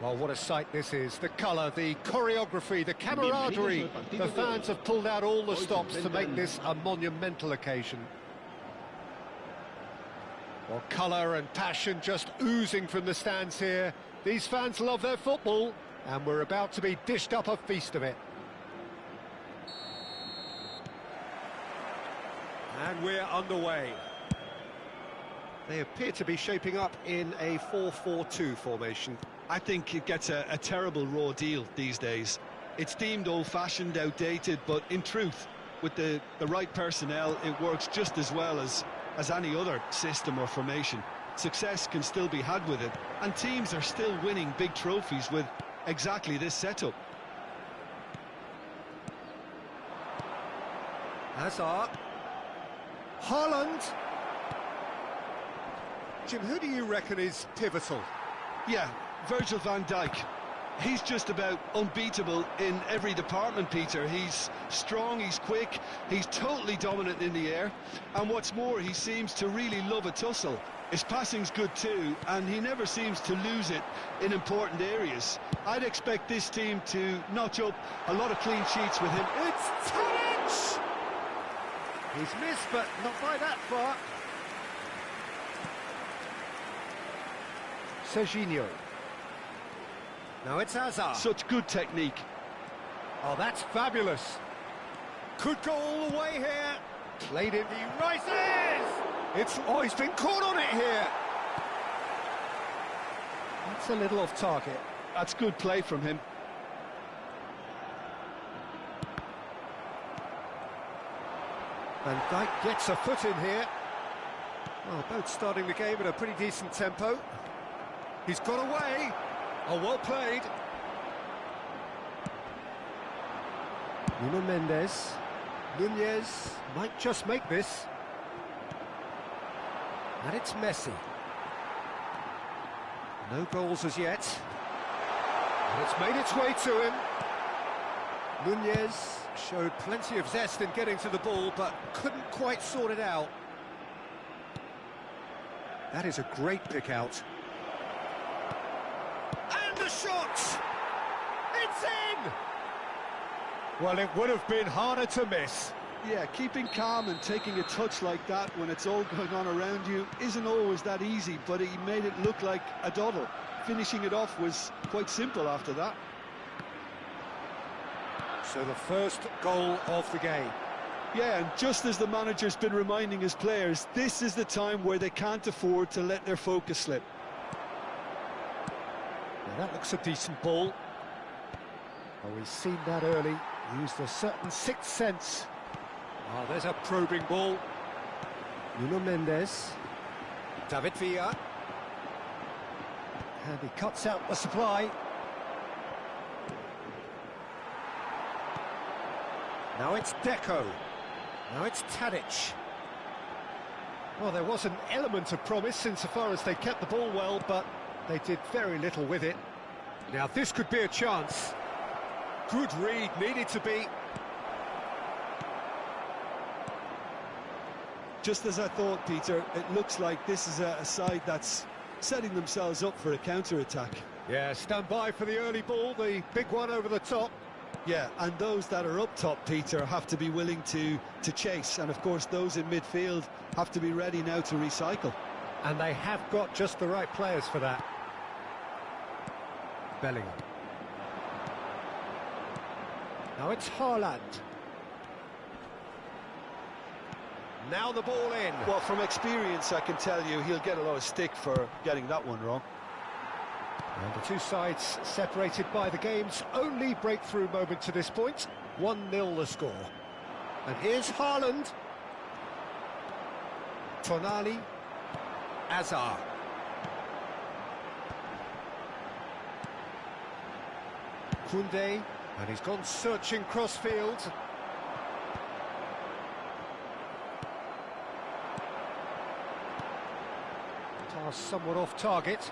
Well, what a sight this is. The colour, the choreography, the camaraderie. The fans have pulled out all the stops to make this a monumental occasion. Well, colour and passion just oozing from the stands here. These fans love their football, and we're about to be dished up a feast of it. And we're underway. They appear to be shaping up in a 4-4-2 formation. I think it gets a terrible raw deal these days. It's deemed old-fashioned, outdated, but in truth, with the right personnel, it works just as well as any other system or formation. Success can still be had with it, and teams are still winning big trophies with exactly this setup. Hazard. Haaland. Jim, who do you reckon is pivotal? Yeah, Virgil van Dijk. He's just about unbeatable in every department, Peter. He's strong, he's quick, he's totally dominant in the air, and what's more, he seems to really love a tussle. His passing's good too, and he never seems to lose it in important areas. I'd expect this team to notch up a lot of clean sheets with him. It's Tadic! He's missed, but not by that far. Serginho. Now it's Hazard. Such good technique. Oh, that's fabulous. Could go all the way here. Played in, he rises! Oh, he's been caught on it here. That's a little off target. That's good play from him. Van Dijk gets a foot in here. Well, both starting the game at a pretty decent tempo. He's got away. Oh, well played. Nuno Mendes. Nunez might just make this. And it's Messi. No goals as yet. And it's made its way to him. Nunez showed plenty of zest in getting to the ball, but couldn't quite sort it out. That is a great pick out. And the shot! It's in! Well, it would have been harder to miss. Yeah, keeping calm and taking a touch like that when it's all going on around you isn't always that easy, but he made it look like a doddle. Finishing it off was quite simple after that. So the first goal of the game. Yeah, and just as the manager's been reminding his players, this is the time where they can't afford to let their focus slip. Now that looks a decent ball. Well, we've seen that early. Used a certain sixth sense. Oh, there's a probing ball. Nuno Mendes. David Villa. And he cuts out the supply. Now it's Deco. Now it's Tadic. Well, there was an element of promise insofar as they kept the ball well, but they did very little with it. Now this could be a chance. Good read, needed to be. Just as I thought, Peter, it looks like this is a side that's setting themselves up for a counter-attack. Yeah, stand by for the early ball, the big one over the top. Yeah, and those that are up top, Peter, have to be willing to chase, and of course those in midfield have to be ready now to recycle. And they have got just the right players for that. Bellingham. Now it's Haaland. Now the ball in. Well, from experience, I can tell you he'll get a lot of stick for getting that one wrong. And the two sides separated by the game's only breakthrough moment to this point. 1-0 the score. And here's Haaland. Tonali. Hazard. Koundé. And he's gone searching crossfield. Pass somewhat off target.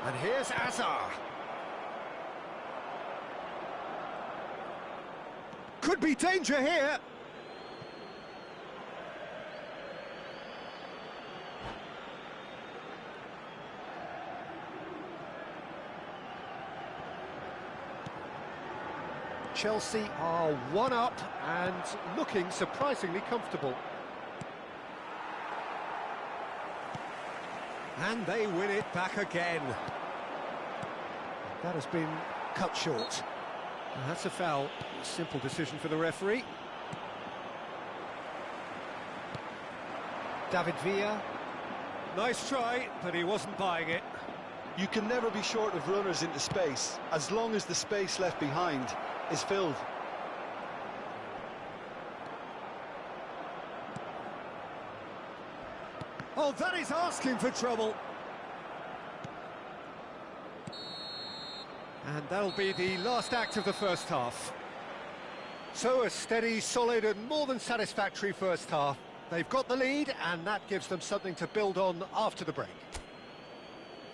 And here's Hazard. Could be danger here. Chelsea are one up and looking surprisingly comfortable. And they win it back again. That has been cut short. And that's a foul. A simple decision for the referee. David Villa. Nice try, but he wasn't buying it. You can never be short of runners into space, as long as the space left behind is filled. Oh, that is asking for trouble. And that'll be the last act of the first half. So a steady, solid and more than satisfactory first half. They've got the lead and that gives them something to build on after the break.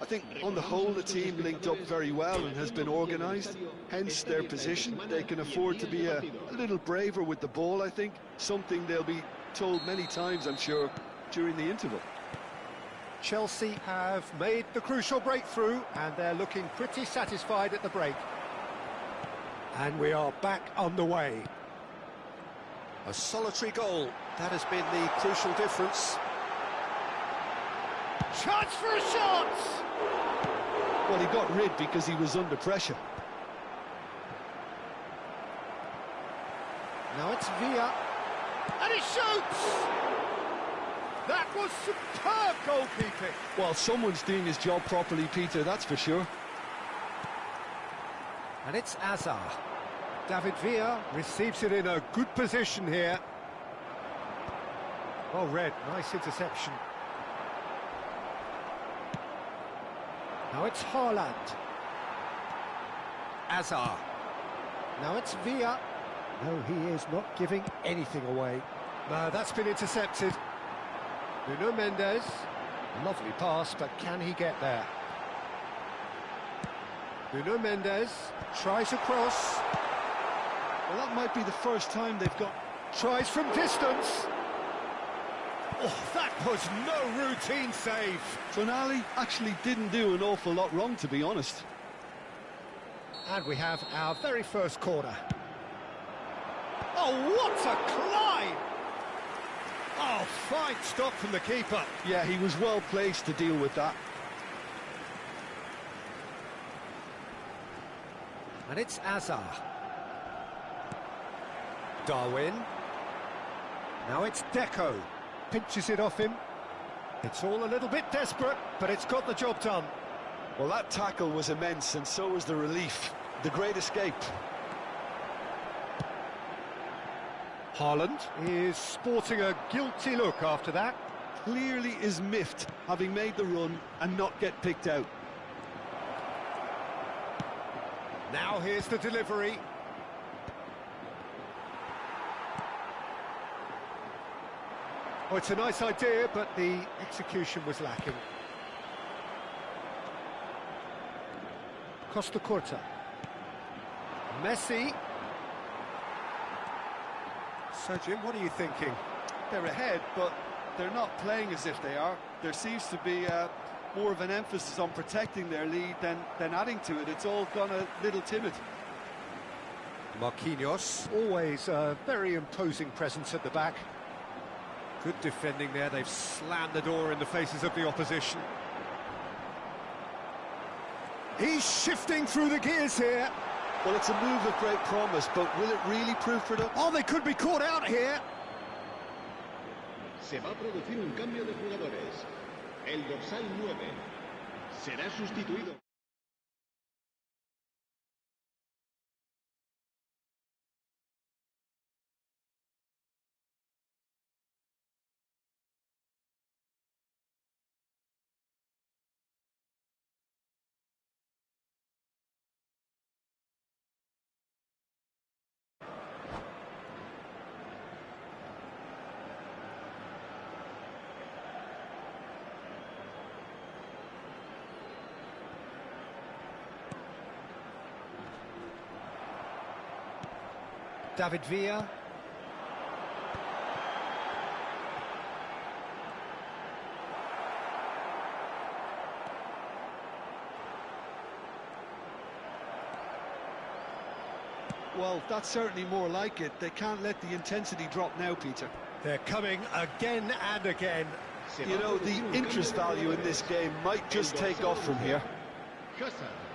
I think on the whole the team linked up very well and has been organised, hence their position. They can afford to be a little braver with the ball, I think, something they'll be told many times, I'm sure, during the interval. Chelsea have made the crucial breakthrough and they're looking pretty satisfied at the break. And we are back on the way. A solitary goal, that has been the crucial difference. Chance for a shot! Well, he got rid because he was under pressure. Now it's Villa, and he shoots! That was superb goalkeeping. Well, someone's doing his job properly, Peter, that's for sure. And it's Azar. David Villa receives it in a good position here. Well read, nice interception. Now it's Haaland. Azar. Now it's Villa. No, he is not giving anything away. No, that's been intercepted. Nuno Mendes. Lovely pass, but can he get there? Nuno Mendes tries across. Well, that might be the first time they've got... Tries from distance. Oh, that was no routine save. Tonali actually didn't do an awful lot wrong, to be honest. And we have our very first corner. Oh, what a climb! Oh, fine stop from the keeper. Yeah, he was well placed to deal with that. And it's Azar. Darwin. Now it's Deco. Pinches it off him. It's all a little bit desperate, but it's got the job done. Well, that tackle was immense, and so was the relief. The great escape. Haaland is sporting a guilty look after that. Clearly is miffed, having made the run and not get picked out. Now here's the delivery. Oh, it's a nice idea, but the execution was lacking. Costa Curta. Messi. So, Jim, what are you thinking? They're ahead, but they're not playing as if they are. There seems to be more of an emphasis on protecting their lead than adding to it. It's all gone a little timid. Marquinhos, always a very imposing presence at the back. Good defending there, they've slammed the door in the faces of the opposition. He's shifting through the gears here. Well, it's a move of great promise, but will it really prove productive? Oh, they could be caught out here. Se va a producir un cambio de jugadores. El dorsal 9 será sustituido. David Villa. Well, that's certainly more like it. They can't let the intensity drop now, Peter. They're coming again and again. You know, the interest value in this game might just take off from here. Hazard.